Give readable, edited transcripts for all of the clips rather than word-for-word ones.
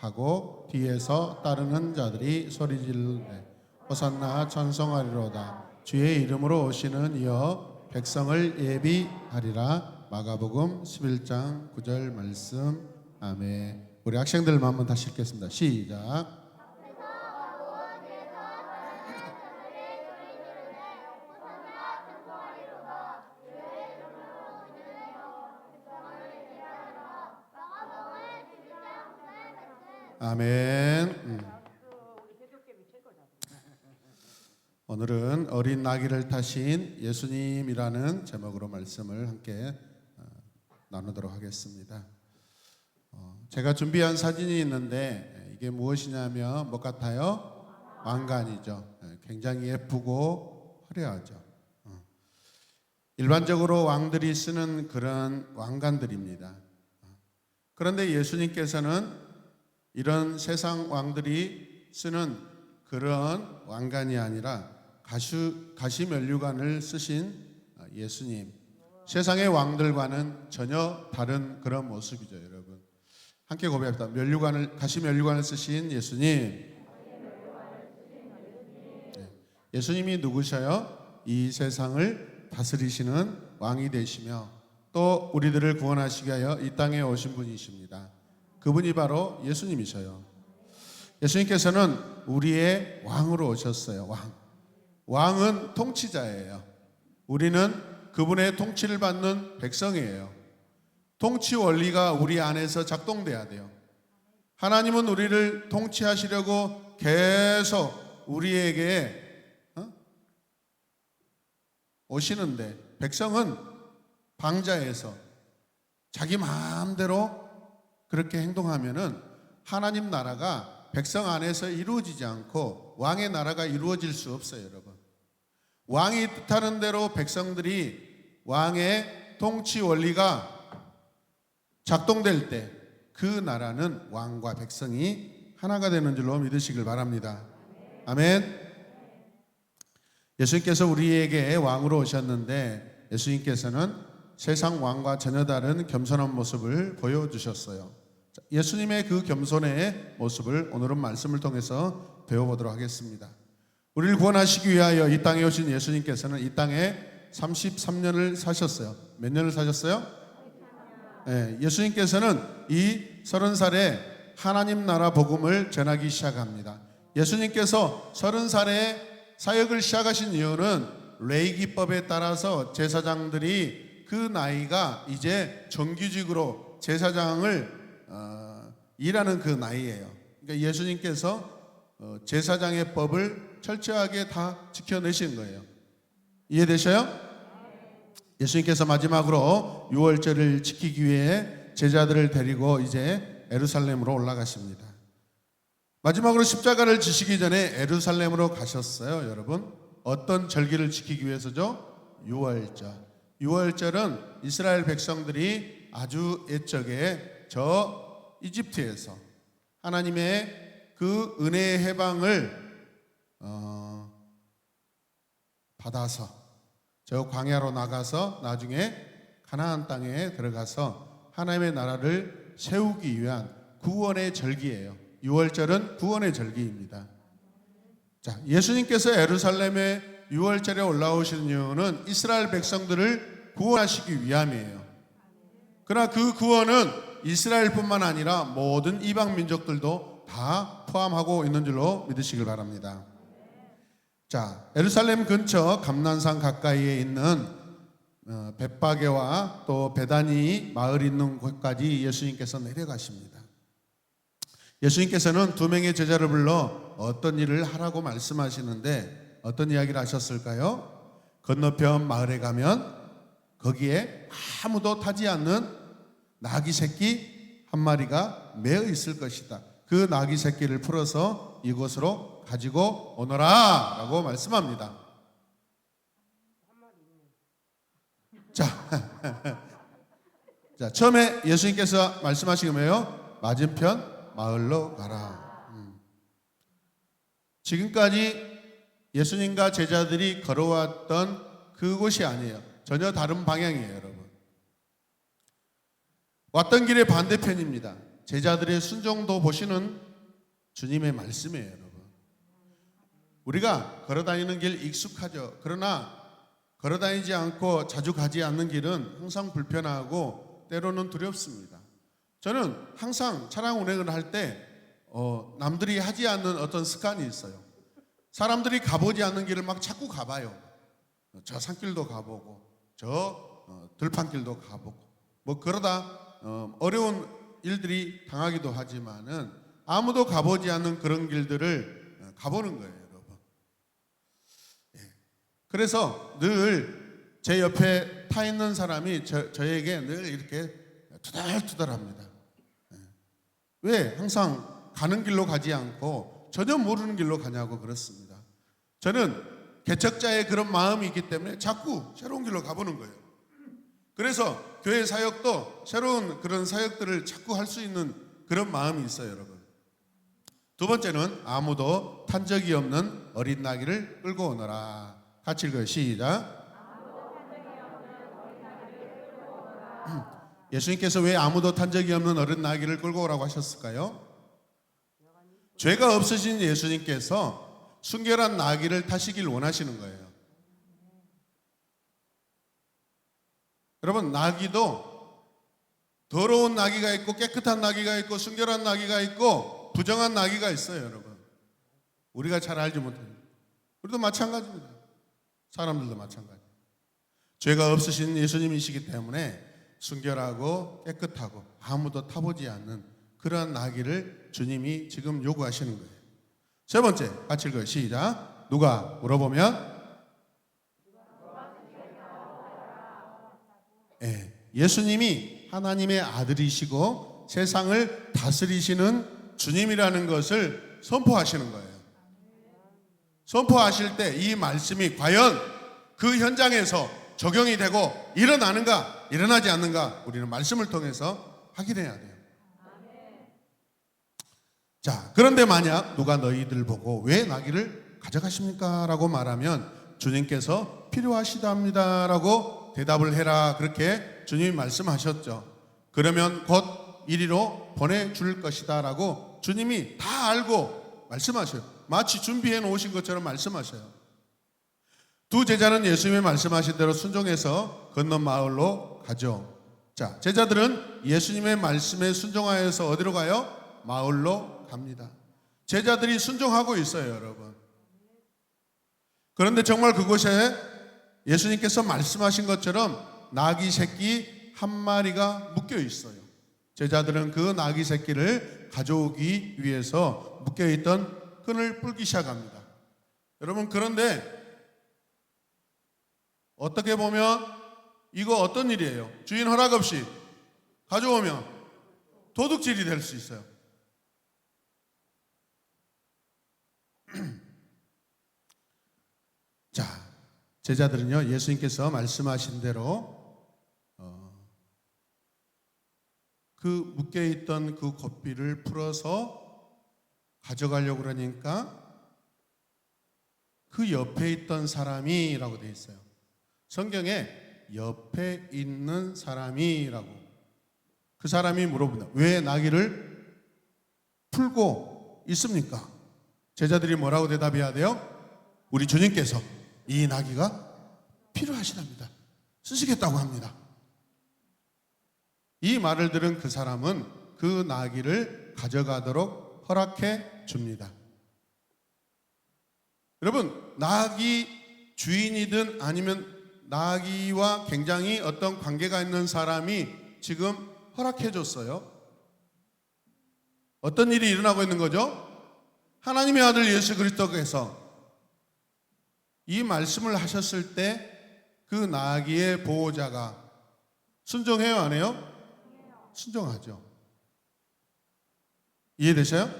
하고 뒤에서 따르는 자들이 소리질되 호산나 찬송하리로다. 주의 이름으로 오시는 이여 백성을 예비하리라. 마가복음 11장 9절 말씀. 아멘. 우리 학생들만 한번 다시 읽겠습니다. 시작. 아멘. 오늘은 어린 나귀를 타신 예수님이라는 제목으로 말씀을 함께 나누도록 하겠습니다. 제가 준비한 사진이 있는데 이게 무엇이냐면 뭐 같아요? 왕관이죠. 굉장히 예쁘고 화려하죠. 일반적으로 왕들이 쓰는 그런 왕관들입니다. 그런데 예수님께서는 이런 세상 왕들이 쓰는 그런 왕관이 아니라 가시면류관을 쓰신 예수님, 세상의 왕들과는 전혀 다른 그런 모습이죠. 여러분 함께 고백합니다. 가시면류관을 쓰신 예수님. 예수님이 누구셔요? 이 세상을 다스리시는 왕이 되시며 또 우리들을 구원하시기 위하여 이 땅에 오신 분이십니다. 그분이 바로 예수님이셔요. 예수님께서는 우리의 왕으로 오셨어요. 왕은 통치자예요. 우리는 그분의 통치를 받는 백성이에요. 통치 원리가 우리 안에서 작동돼야 돼요. 하나님은 우리를 통치하시려고 계속 우리에게 오시는데 백성은 방자에서 자기 마음대로 그렇게 행동하면은 하나님 나라가 백성 안에서 이루어지지 않고 왕의 나라가 이루어질 수 없어요, 여러분. 왕이 뜻하는 대로 백성들이 왕의 통치 원리가 작동될 때 그 나라는 왕과 백성이 하나가 되는 줄로 믿으시길 바랍니다. 아멘. 예수님께서 우리에게 왕으로 오셨는데 예수님께서는 세상 왕과 전혀 다른 겸손한 모습을 보여주셨어요. 예수님의 그 겸손의 모습을 오늘은 말씀을 통해서 배워보도록 하겠습니다. 우리를 구원하시기 위하여 이 땅에 오신 예수님께서는 이 땅에 33년을 사셨어요. 몇 년을 사셨어요? 네, 예수님께서는 이 30살에 하나님 나라 복음을 전하기 시작합니다. 예수님께서 30살에 사역을 시작하신 이유는 레위기법에 따라서 제사장들이 그 나이가 이제 정규직으로 제사장을 일하는 그 나이예요. 그러니까 예수님께서 제사장의 법을 철저하게 다 지켜내신 거예요. 이해되셔요? 예수님께서 마지막으로 유월절을 지키기 위해 제자들을 데리고 이제 예루살렘으로 올라가십니다. 마지막으로 십자가를 지시기 전에 예루살렘으로 가셨어요. 여러분 어떤 절기를 지키기 위해서죠? 유월절. 유월절은 이스라엘 백성들이 아주 옛적에 저 이집트에서 하나님의 그 은혜의 해방을 받아서 저 광야로 나가서 나중에 가나안 땅에 들어가서 하나님의 나라를 세우기 위한 구원의 절기예요. 유월절은 구원의 절기입니다. 자, 예수님께서 예루살렘에 유월절에 올라오시는 이유는 이스라엘 백성들을 구원하시기 위함이에요. 그러나 그 구원은 이스라엘뿐만 아니라 모든 이방 민족들도 다 포함하고 있는 줄로 믿으시길 바랍니다. 자, 예루살렘 근처 감난산 가까이에 있는 벳바게와 또 베다니 마을 있는 곳까지 예수님께서 내려가십니다. 예수님께서는 2명의 제자를 불러 어떤 일을 하라고 말씀하시는데 어떤 이야기를 하셨을까요? 건너편 마을에 가면 거기에 아무도 타지 않는 나귀 새끼 한 마리가 매어 있을 것이다. 그 나귀 새끼를 풀어서 이곳으로 가지고 오너라 라고 말씀합니다. 자, 처음에 예수님께서 말씀하시기 뭐예요? 맞은편 마을로 가라. 지금까지 예수님과 제자들이 걸어왔던 그곳이 아니에요. 전혀 다른 방향이에요, 여러분. 왔던 길의 반대편입니다. 제자들의 순종도 보시는 주님의 말씀이에요, 여러분. 우리가 걸어다니는 길 익숙하죠. 그러나 걸어다니지 않고 자주 가지 않는 길은 항상 불편하고 때로는 두렵습니다. 저는 항상 차량 운행을 할 때 남들이 하지 않는 어떤 습관이 있어요. 사람들이 가보지 않는 길을 막 자꾸 가봐요. 저 산길도 가보고 저 들판길도 가보고 뭐 그러다 어려운 일들이 당하기도 하지만은 아무도 가보지 않는 그런 길들을 가보는 거예요, 여러분. 그래서 늘 제 옆에 타 있는 사람이 저에게 늘 이렇게 투덜투덜합니다. 왜 항상 가는 길로 가지 않고 전혀 모르는 길로 가냐고 그렇습니다. 저는 개척자의 그런 마음이 있기 때문에 자꾸 새로운 길로 가보는 거예요. 그래서 교회 사역도 새로운 그런 사역들을 자꾸 할 수 있는 그런 마음이 있어요, 여러분. 두 번째는 아무도 탄 적이 없는 어린 나귀를 끌고 오너라. 같이 읽어요. 시작. 예수님께서 왜 아무도 탄 적이 없는 어린 나귀를 끌고 오라고 하셨을까요? 죄가 없으신 예수님께서 순결한 나귀를 타시길 원하시는 거예요. 여러분, 나귀도 더러운 나귀가 있고 깨끗한 나귀가 있고 순결한 나귀가 있고 부정한 나귀가 있어요, 여러분. 우리가 잘 알지 못해요. 우리도 마찬가지입니다. 사람들도 마찬가지. 죄가 없으신 예수님이시기 때문에 순결하고 깨끗하고 아무도 타보지 않는 그러한 나귀를 주님이 지금 요구하시는 거예요. 세 번째, 같이 읽어요. 시작. 누가 물어보면 예수님이 하나님의 아들이시고 세상을 다스리시는 주님이라는 것을 선포하시는 거예요. 선포하실 때 이 말씀이 과연 그 현장에서 적용이 되고 일어나는가 일어나지 않는가 우리는 말씀을 통해서 확인해야 돼요. 자, 그런데 만약 누가 너희들 보고 왜 나귀를 가져가십니까? 라고 말하면 주님께서 필요하시답니다 라고 대답을 해라, 그렇게 주님이 말씀하셨죠. 그러면 곧 이리로 보내줄 것이다 라고 주님이 다 알고 말씀하셔요. 마치 준비해 놓으신 것처럼 말씀하셔요. 두 제자는 예수님이 말씀하신 대로 순종해서 건너 마을로 가죠. 자, 제자들은 예수님의 말씀에 순종하여서 어디로 가요? 마을로 갑니다. 제자들이 순종하고 있어요, 여러분. 그런데 정말 그곳에 예수님께서 말씀하신 것처럼 나귀 새끼 한 마리가 묶여 있어요. 제자들은 그 나귀 새끼를 가져오기 위해서 묶여있던 끈을 풀기 시작합니다. 여러분, 그런데 어떻게 보면 이거 어떤 일이에요? 주인 허락 없이 가져오면 도둑질이 될 수 있어요. 자, 제자들은요, 예수님께서 말씀하신 대로 그 묶여있던 그 고삐를 풀어서 가져가려고 그러니까 그 옆에 있던 사람이라고 되어 있어요. 성경에 옆에 있는 사람이라고. 그 사람이 물어봅니다. 왜 나귀를 풀고 있습니까? 제자들이 뭐라고 대답해야 돼요? 우리 주님께서 이 나귀가 필요하시답니다. 쓰시겠다고 합니다. 이 말을 들은 그 사람은 그 나귀를 가져가도록 허락해 줍니다. 여러분, 나귀 주인이든 아니면 나귀와 굉장히 어떤 관계가 있는 사람이 지금 허락해 줬어요. 어떤 일이 일어나고 있는 거죠? 하나님의 아들 예수 그리스도께서 이 말씀을 하셨을 때 그 나귀의 보호자가 순종해요, 안 해요? 순종하죠. 이해되셔요?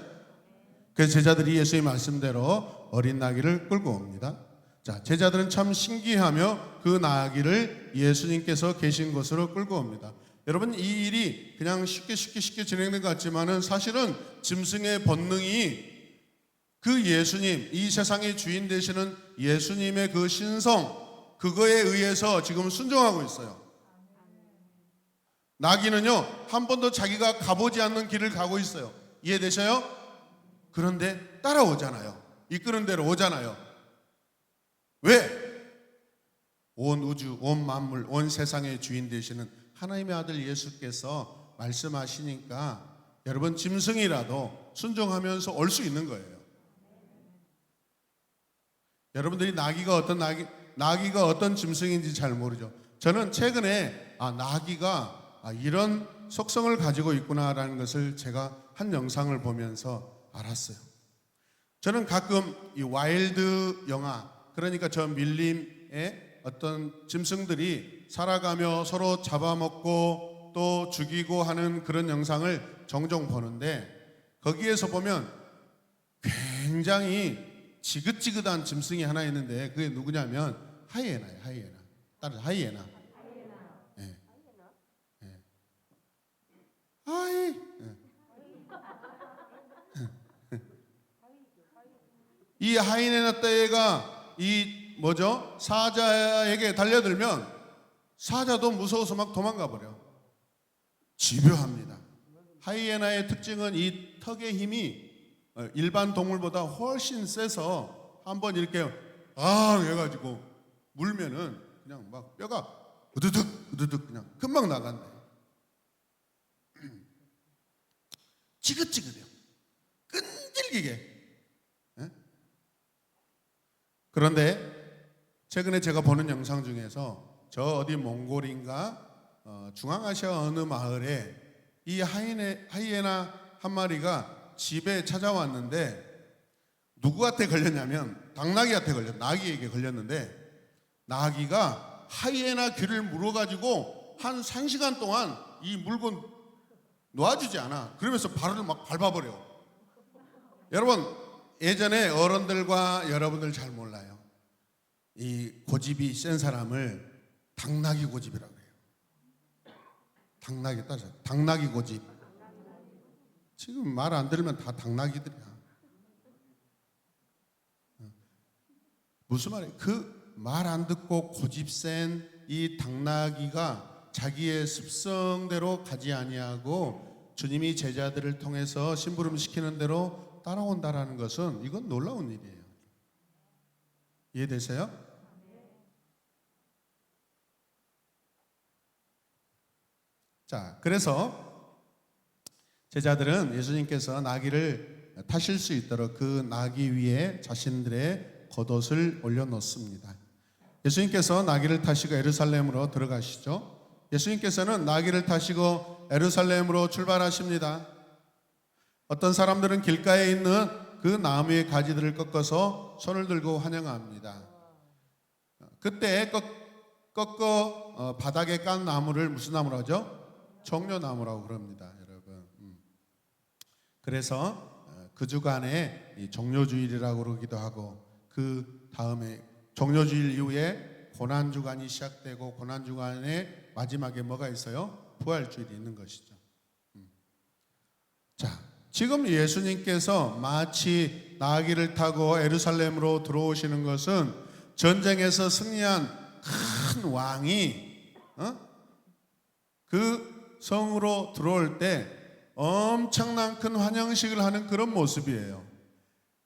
그래서 제자들이 예수의 말씀대로 어린 나귀를 끌고 옵니다. 자, 제자들은 참 신기하며 그 나귀를 예수님께서 계신 곳으로 끌고 옵니다. 여러분, 이 일이 그냥 쉽게 진행된 것 같지만은 사실은 짐승의 본능이 그 예수님, 이 세상의 주인 되시는 예수님의 그 신성, 그거에 의해서 지금 순종하고 있어요. 나귀는요, 한 번도 자기가 가보지 않는 길을 가고 있어요. 이해되셔요? 그런데 따라오잖아요. 이끄는 대로 오잖아요. 왜? 온 우주, 온 만물, 온 세상의 주인 되시는 하나님의 아들 예수께서 말씀하시니까 여러분 짐승이라도 순종하면서 올 수 있는 거예요. 여러분들이 나귀가 어떤 짐승인지 잘 모르죠. 저는 최근에 나귀가 이런 속성을 가지고 있구나라는 것을 제가 한 영상을 보면서 알았어요. 저는 가끔 이 와일드 영화, 그러니까 저 밀림의 어떤 짐승들이 살아가며 서로 잡아먹고 또 죽이고 하는 그런 영상을 종종 보는데, 거기에서 보면 굉장히 지긋지긋한 짐승이 하나 있는데 그게 누구냐면 하이에나예요. 하이에나. 따라서 하이에나. 예. 예. 하이. 예. 이 하이에나 떼가 이 뭐죠? 사자에게 달려들면 사자도 무서워서 막 도망가 버려. 집요합니다. 하이에나의 특징은 이 턱의 힘이 일반 동물보다 훨씬 세서 한번 이렇게 해가지고 물면은 그냥 막 뼈가 우드득 그냥 금방 나간대. 지긋지긋해요. 끈질기게. 예? 그런데 최근에 제가 보는 영상 중에서 저 어디 몽골인가 중앙아시아 어느 마을에 이 하이에나 한 마리가 집에 찾아왔는데 누구한테 걸렸냐면 당나귀한테 걸렸어요. 나귀에게 걸렸는데 나귀가 하이에나 귀를 물어가지고 한 1시간 동안 이 물건 놓아주지 않아. 그러면서 발을 막 밟아버려. 여러분, 예전에 어른들과 여러분들 잘 몰라요. 이 고집이 센 사람을 당나귀 고집이라고 해요. 당나귀 고집. 지금 말 안 들으면 다 당나귀들이야. 무슨 말이에요? 그 말 안 듣고 고집 센 이 당나귀가 자기의 습성대로 가지 아니하고 주님이 제자들을 통해서 심부름 시키는 대로 따라온다라는 것은 이건 놀라운 일이에요. 이해되세요? 자, 그래서 제자들은 예수님께서 나귀를 타실 수 있도록 그 나귀 위에 자신들의 겉옷을 올려놓습니다. 예수님께서 나귀를 타시고 예루살렘으로 들어가시죠. 예수님께서는 나귀를 타시고 예루살렘으로 출발하십니다. 어떤 사람들은 길가에 있는 그 나무의 가지들을 꺾어서 손을 들고 환영합니다. 그때 꺾어 바닥에 깐 나무를 무슨 나무라고 하죠? 종려나무라고 그럽니다, 여러분. 그래서 그 주간에 종려주일이라고 그러기도 하고, 그 다음에 종려주일 이후에 고난주간이 시작되고, 고난주간의 마지막에 뭐가 있어요? 부활주일이 있는 것이죠. 자, 지금 예수님께서 마치 나귀를 타고 예루살렘으로 들어오시는 것은 전쟁에서 승리한 큰 왕이 그 성으로 들어올 때 엄청난 큰 환영식을 하는 그런 모습이에요.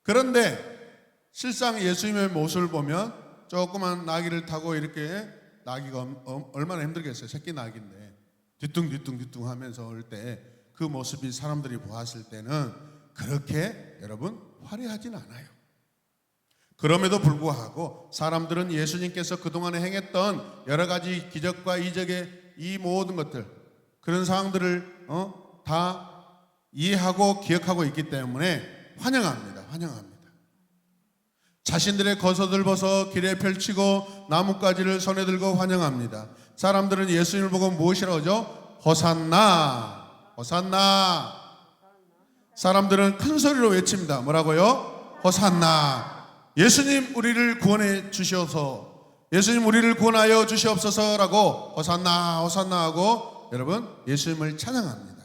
그런데 실상 예수님의 모습을 보면 조그만 나귀를 타고 이렇게, 나귀가 얼마나 힘들겠어요. 새끼 나귀인데 뒤뚱뒤뚱 하면서 올 때 그 모습이 사람들이 보았을 때는 그렇게 여러분 화려하진 않아요. 그럼에도 불구하고 사람들은 예수님께서 그동안에 행했던 여러 가지 기적과 이적의 이 모든 것들, 그런 상황들을 다 이해하고 기억하고 있기 때문에 환영합니다. 자신들의 겉옷을 벗어 길에 펼치고 나뭇가지를 손에 들고 환영합니다. 사람들은 예수님을 보고 무엇이라고 하죠? 호산나, 호산나. 사람들은 큰 소리로 외칩니다. 뭐라고요? 호산나. 예수님 우리를 구원해 주시옵소서, 예수님 우리를 구원하여 주시옵소서라고 호산나 호산나 하고 여러분 예수님을 찬양합니다.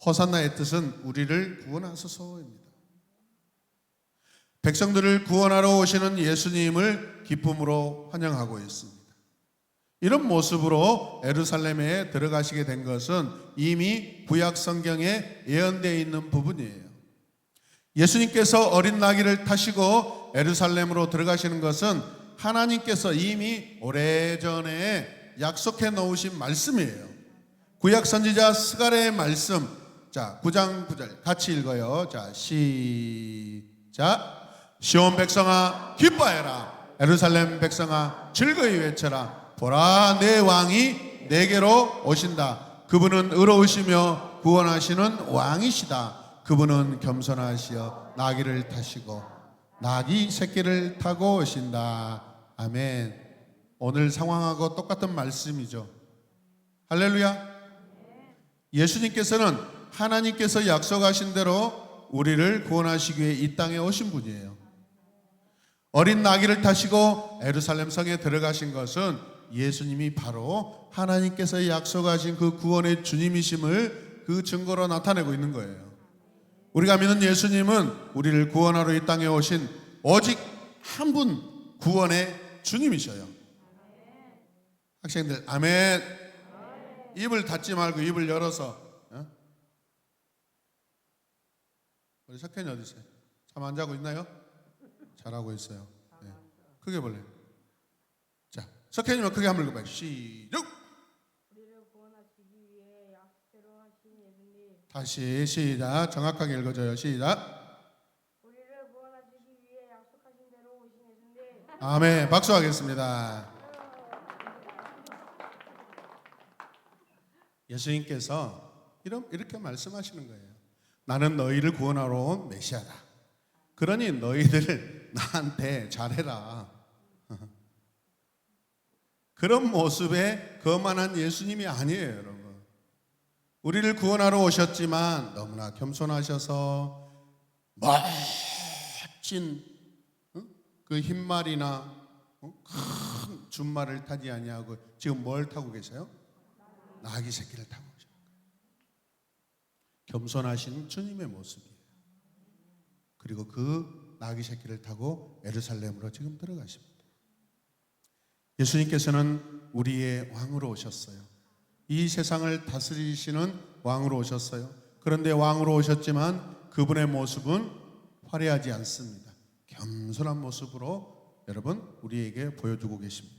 호산나의 뜻은 우리를 구원하소서입니다. 백성들을 구원하러 오시는 예수님을 기쁨으로 환영하고 있습니다. 이런 모습으로 예루살렘에 들어가시게 된 것은 이미 구약 성경에 예언되어 있는 부분이에요. 예수님께서 어린 나귀를 타시고 예루살렘으로 들어가시는 것은 하나님께서 이미 오래전에 약속해 놓으신 말씀이에요. 구약 선지자 스가랴의 말씀. 자, 9장 9절 같이 읽어요. 자, 시작. 시온 백성아 기뻐해라. 예루살렘 백성아 즐거이 외쳐라. 보라, 내 왕이 내게로 오신다. 그분은 의로우시며 구원하시는 왕이시다. 그분은 겸손하시어 나귀를 타시고 나귀 새끼를 타고 오신다. 아멘. 오늘 상황하고 똑같은 말씀이죠. 할렐루야. 예수님께서는 하나님께서 약속하신 대로 우리를 구원하시기 위해 이 땅에 오신 분이에요. 어린 나귀를 타시고 예루살렘 성에 들어가신 것은 예수님이 바로 하나님께서 약속하신 그 구원의 주님이심을 그 증거로 나타내고 있는 거예요. 우리가 믿는 예수님은 우리를 구원하러 이 땅에 오신 오직 한 분 구원의 주님이셔요. 학생들 아멘. 입을 닫지 말고 입을 열어서. 우리 석현이 어디 있어요? 잠 안 자고 있나요? 잘하고 있어요. 네. 크게 볼래요. 자, 석현이만 크게 한번 읽어봐요. 시작. 우리를 구원하시기 위해 약속대로 하신 예수님. 다시 시작. 정확하게 읽어줘요. 시작. 우리를 구원하시기 위해 약속하신 대로 오신 예수님. 아멘. 박수하겠습니다. 예수님께서 이렇게 말씀하시는 거예요. 나는 너희를 구원하러 온 메시아다. 그러니 너희들 나한테 잘해라. 그런 모습에 거만한 예수님이 아니에요, 여러분. 우리를 구원하러 오셨지만 너무나 겸손하셔서 멋진 그 흰말이나 큰 준말을 타지 아니하고 지금 뭘 타고 계세요? 나귀 새끼를 타고 오셨어요. 겸손하신 주님의 모습이에요. 그리고 그 나귀 새끼를 타고 예루살렘으로 지금 들어가십니다. 예수님께서는 우리의 왕으로 오셨어요. 이 세상을 다스리시는 왕으로 오셨어요. 그런데 왕으로 오셨지만 그분의 모습은 화려하지 않습니다. 겸손한 모습으로 여러분 우리에게 보여주고 계십니다.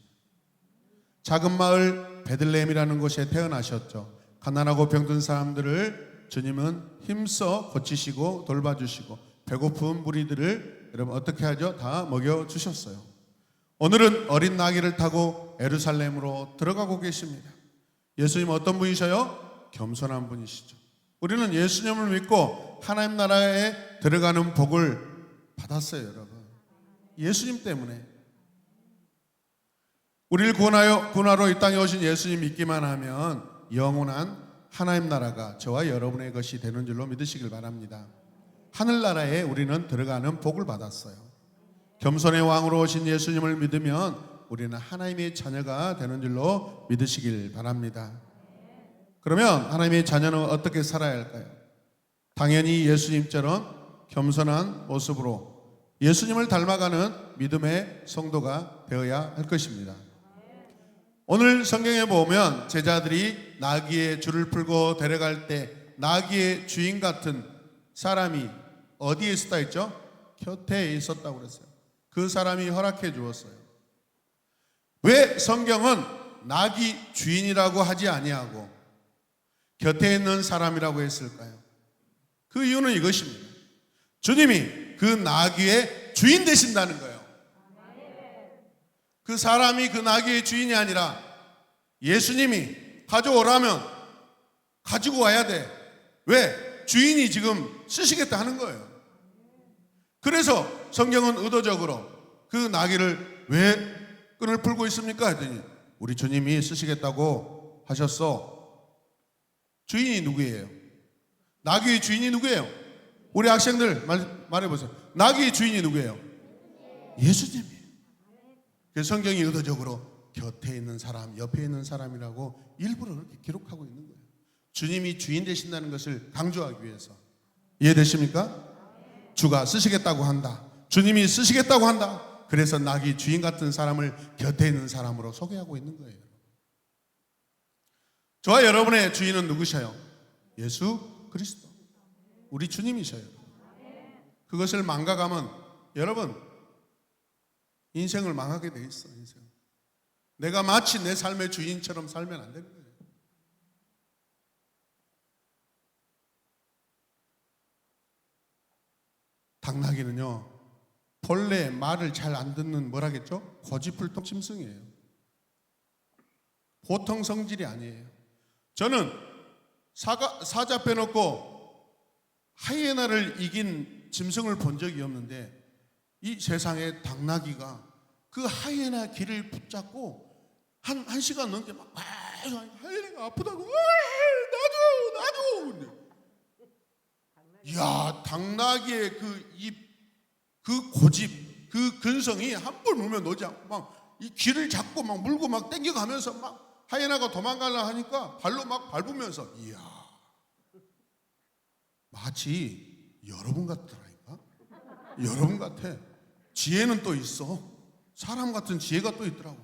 작은 마을 베들레헴이라는 곳에 태어나셨죠. 가난하고 병든 사람들을 주님은 힘써 고치시고 돌봐주시고 배고픈 무리들을 여러분 어떻게 하죠? 다 먹여주셨어요. 오늘은 어린 나귀를 타고 예루살렘으로 들어가고 계십니다. 예수님 어떤 분이셔요? 겸손한 분이시죠. 우리는 예수님을 믿고 하나님 나라에 들어가는 복을 받았어요, 여러분. 예수님 때문에. 우리를 구원하러 이 땅에 오신 예수님 믿기만 하면 영원한 하나님 나라가 저와 여러분의 것이 되는 줄로 믿으시길 바랍니다. 하늘나라에 우리는 들어가는 복을 받았어요. 겸손의 왕으로 오신 예수님을 믿으면 우리는 하나님의 자녀가 되는 줄로 믿으시길 바랍니다. 그러면 하나님의 자녀는 어떻게 살아야 할까요? 당연히 예수님처럼 겸손한 모습으로 예수님을 닮아가는 믿음의 성도가 되어야 할 것입니다. 오늘 성경에 보면 제자들이 나귀의 줄을 풀고 데려갈 때 나귀의 주인 같은 사람이 어디에 있었다 했죠? 곁에 있었다고 그랬어요. 그 사람이 허락해 주었어요. 왜 성경은 나귀 주인이라고 하지 아니하고 곁에 있는 사람이라고 했을까요? 그 이유는 이것입니다. 주님이 그 나귀의 주인 되신다는 거예요. 그 사람이 그 나귀의 주인이 아니라 예수님이 가져오라면 가지고 와야 돼. 왜? 주인이 지금 쓰시겠다 하는 거예요. 그래서 성경은 의도적으로 그 나귀를 왜 끈을 풀고 있습니까? 했더니 우리 주님이 쓰시겠다고 하셨어. 주인이 누구예요? 나귀의 주인이 누구예요? 우리 학생들 말해보세요. 나귀의 주인이 누구예요? 예수님이에요. 그래서 성경이 의도적으로 곁에 있는 사람, 옆에 있는 사람이라고 일부러 그렇게 기록하고 있는 거예요. 주님이 주인 되신다는 것을 강조하기 위해서. 이해되십니까? 주가 쓰시겠다고 한다. 주님이 쓰시겠다고 한다. 그래서 나귀 주인 같은 사람을 곁에 있는 사람으로 소개하고 있는 거예요. 저와 여러분의 주인은 누구셔요? 예수 그리스도. 우리 주님이셔요. 그것을 망각하면 여러분 인생을 망하게 돼 있어. 인생. 내가 마치 내 삶의 주인처럼 살면 안 되는 거예요. 당나귀는요, 본래 말을 잘 안 듣는 뭐라겠죠? 고집불통 짐승이에요. 보통 성질이 아니에요. 저는 사자 빼놓고 하이에나를 이긴 짐승을 본 적이 없는데 이 세상에 당나귀가 그 하이에나 귀를 붙잡고 한 시간 넘게 막 하이에나가 아프다고 나도 이야, 당나귀의 그 입, 그 고집, 그 근성이 한 번 물면 놓지 않고 막 이 귀를 잡고 막 물고 막 당겨가면서 막 하이에나가 도망가려 하니까 발로 막 밟으면서 이야, 마치 여러분 같더라니까. 여러분 같아. 지혜는 또 있어. 사람 같은 지혜가 또 있더라고.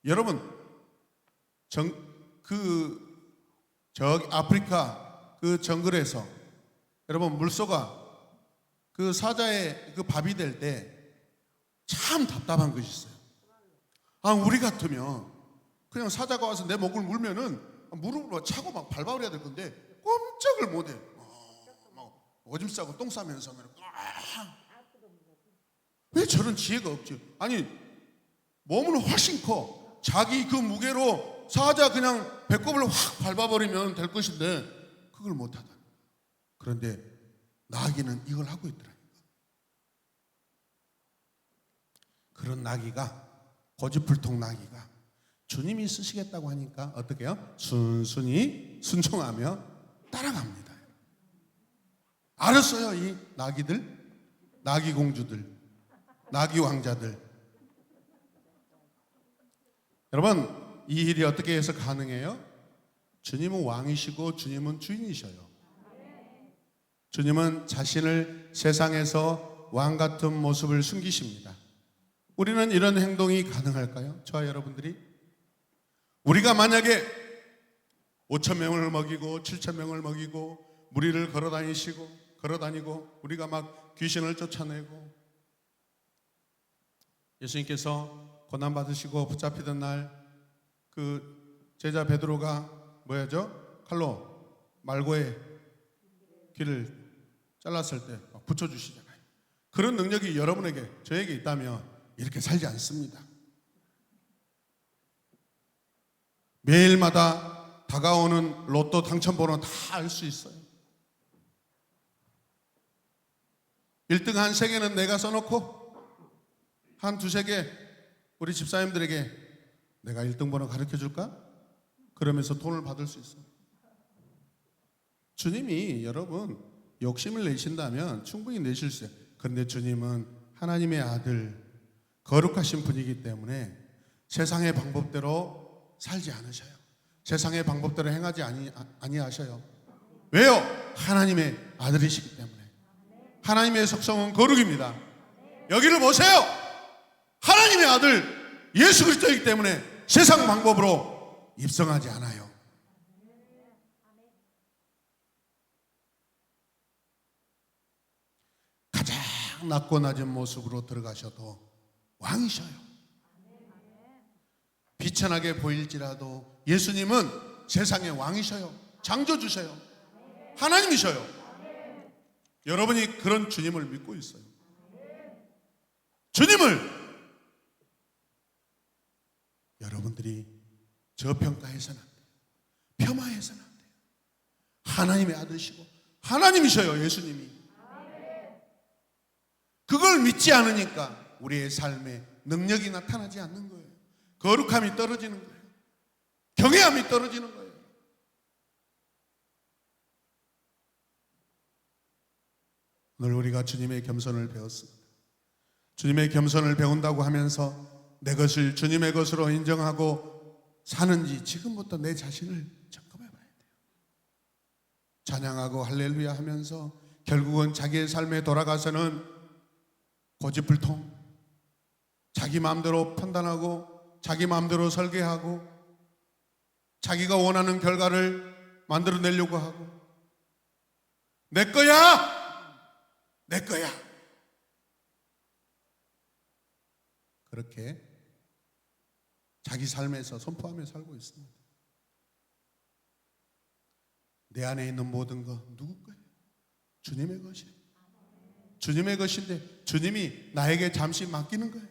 여러분, 저기 아프리카 그 정글에서 여러분 물소가 그 사자의 그 밥이 될 때 참 답답한 것이 있어요. 우리 같으면 그냥 사자가 와서 내 목을 물면은 무릎으로 차고 막 밟아버려야 될 건데 꼼짝을 못해. 막 오줌 싸고 똥 싸면서 왜 저런 지혜가 없지? 아니 몸은 훨씬 커. 자기 그 무게로 사자 그냥 배꼽을 확 밟아버리면 될 것인데 그걸 못하다. 그런데 나귀는 이걸 하고 있더라니까. 그런 나귀가, 고집불통 나귀가 주님이 쓰시겠다고 하니까 어떻게 해요? 순순히 순종하며 따라갑니다. 알았어요, 이 나귀들, 나귀 공주들, 나귀 왕자들. 여러분, 이 일이 어떻게 해서 가능해요? 주님은 왕이시고 주님은 주인이셔요. 주님은 자신을 세상에서 왕 같은 모습을 숨기십니다. 우리는 이런 행동이 가능할까요? 저와 여러분들이? 우리가 만약에 5,000명을 먹이고 7,000명을 먹이고 무리를 걸어다니고 우리가 막 귀신을 쫓아내고 예수님께서 고난 받으시고 붙잡히던 날 그 제자 베드로가 뭐야죠? 칼로 말고의 귀를 잘랐을 때 붙여주시잖아요. 그런 능력이 여러분에게, 저에게 있다면 이렇게 살지 않습니다. 매일마다 다가오는 로또 당첨번호 다 알 수 있어요. 1등 한 3개는 내가 써놓고 한 2-3개 우리 집사님들에게 내가 1등 번호 가르쳐 줄까? 그러면서 돈을 받을 수 있어요. 주님이 여러분 욕심을 내신다면 충분히 내실 수 있어요. 그런데 주님은 하나님의 아들, 거룩하신 분이기 때문에 세상의 방법대로 살지 않으셔요. 세상의 방법대로 행하지 아니하셔요. 왜요? 하나님의 아들이시기 때문에. 하나님의 속성은 거룩입니다. 여기를 보세요. 하나님의 아들 예수 그리스도이기 때문에 세상 방법으로 입성하지 않아요. 가장 낮고 낮은 모습으로 들어가셔도 왕이셔요. 비천하게 보일지라도 예수님은 세상의 왕이셔요. 창조주셔요. 하나님이셔요. 여러분이 그런 주님을 믿고 있어요. 주님을 여러분들이 저평가해서는 안 돼요. 폄하해서는 안 돼요. 하나님의 아들이시고 하나님이셔요. 예수님이. 그걸 믿지 않으니까 우리의 삶에 능력이 나타나지 않는 거예요. 거룩함이 떨어지는 거예요. 경외함이 떨어지는 거예요. 오늘 우리가 주님의 겸손을 배웠습니다. 주님의 겸손을 배운다고 하면서 내 것을 주님의 것으로 인정하고 사는지 지금부터 내 자신을 점검해 봐야 돼요. 찬양하고 할렐루야 하면서 결국은 자기의 삶에 돌아가서는 고집불통, 자기 마음대로 판단하고 자기 마음대로 설계하고 자기가 원하는 결과를 만들어내려고 하고, 내 거야! 내 거야! 그렇게 자기 삶에서 선포하며 살고 있습니다. 내 안에 있는 모든 거 누구 거예요? 주님의 것이에요. 주님의 것인데 주님이 나에게 잠시 맡기는 거예요.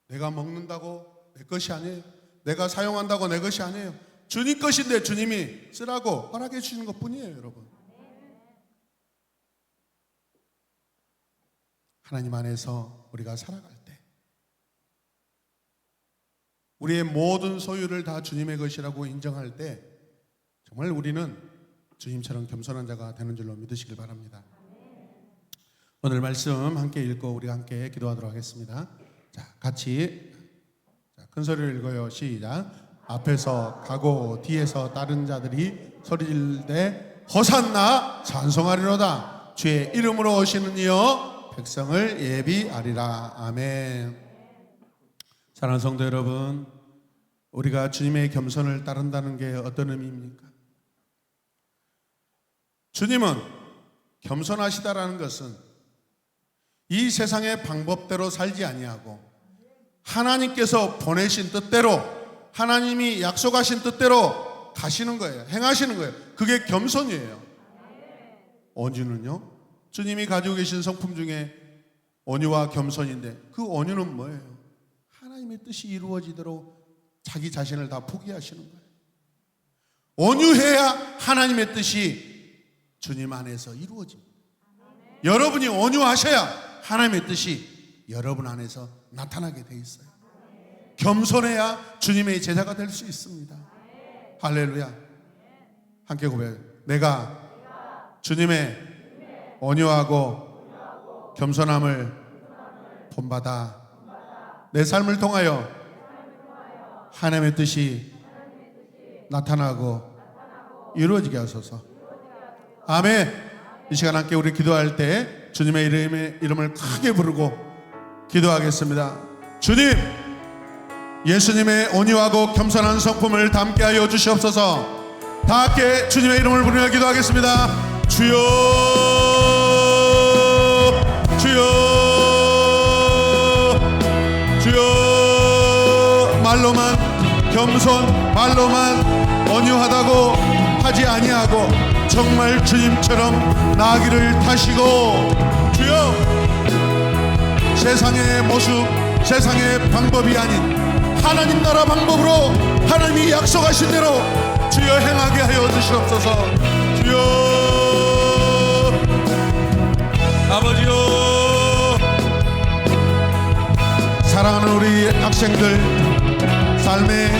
내가 먹는다고 내 것이 아니에요. 내가 사용한다고 내 것이 아니에요. 주님 것인데 주님이 쓰라고 허락해 주시는 것 뿐이에요, 여러분. 하나님 안에서 우리가 살아갈 때 우리의 모든 소유를 다 주님의 것이라고 인정할 때 정말 우리는 주님처럼 겸손한 자가 되는 줄로 믿으시길 바랍니다. 오늘 말씀 함께 읽고 우리가 함께 기도하도록 하겠습니다. 자, 같이 큰 소리를 읽어요. 시작. 앞에서 가고 뒤에서 다른 자들이 소리질 때 호산나 찬송하리로다. 주의 이름으로 오시는 이여 백성을 예비하리라. 아멘. 사랑하는 성도 여러분, 우리가 주님의 겸손을 따른다는 게 어떤 의미입니까? 주님은 겸손하시다라는 것은 이 세상의 방법대로 살지 아니하고 하나님께서 보내신 뜻대로, 하나님이 약속하신 뜻대로 가시는 거예요. 행하시는 거예요. 그게 겸손이에요. 온유는요, 주님이 가지고 계신 성품 중에 온유와 겸손인데 그 온유는 뭐예요? 하나님의 뜻이 이루어지도록 자기 자신을 다 포기하시는 거예요. 온유해야 하나님의 뜻이 주님 안에서 이루어집니다. 여러분이 온유하셔야 하나님의 뜻이 여러분 안에서 나타나게 돼 있어요. 겸손해야 주님의 제자가 될 수 있습니다. 할렐루야. 함께 고백해요. 내가 주님의 온유하고 겸손함을 본받아 내 삶을 통하여 하나님의 뜻이 나타나고 이루어지게 하소서. 아멘. 이 시간 함께 우리 기도할 때 주님의 이름을 크게 부르고 기도하겠습니다. 주님, 예수님의 온유하고 겸손한 성품을 담게 하여 주시옵소서. 다 함께 주님의 이름을 부르며 기도하겠습니다. 주여, 주여, 주여. 말로만 겸손, 말로만 온유하다고 하지 아니하고 정말 주님처럼 나아기를 타시고, 주여, 세상의 모습, 세상의 방법이 아닌 하나님 나라 방법으로 하나님이 약속하신 대로 주여 행하게 하여 주시옵소서. 주여, 아버지요, 사랑하는 우리 학생들 삶의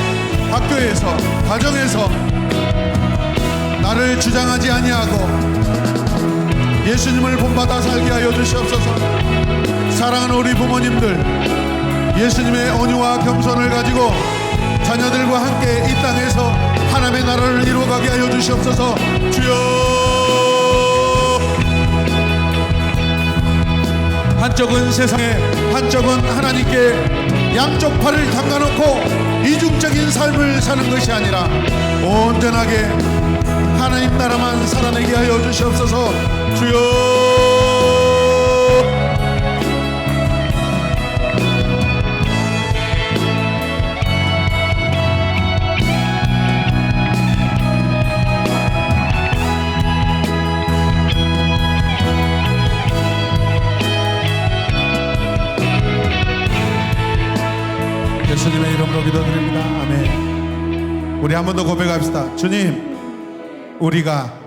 학교에서, 가정에서 나를 주장하지 아니하고 예수님을 본받아 살게 하여 주시옵소서. 사랑하는 우리 부모님들, 예수님의 온유와 겸손을 가지고 자녀들과 함께 이 땅에서 하나님의 나라를 이루어가게 하여 주시옵소서. 주여, 한쪽은 세상에, 한쪽은 하나님께 양쪽 팔을 담가놓고 이중적인 삶을 사는 것이 아니라 온전하게 하나님 나라만 살아내게 하여 주시옵소서. 주여, 예수님의 이름으로 기도드립니다. 아멘. 우리 한 번 더 고백합시다. 주님, 우리가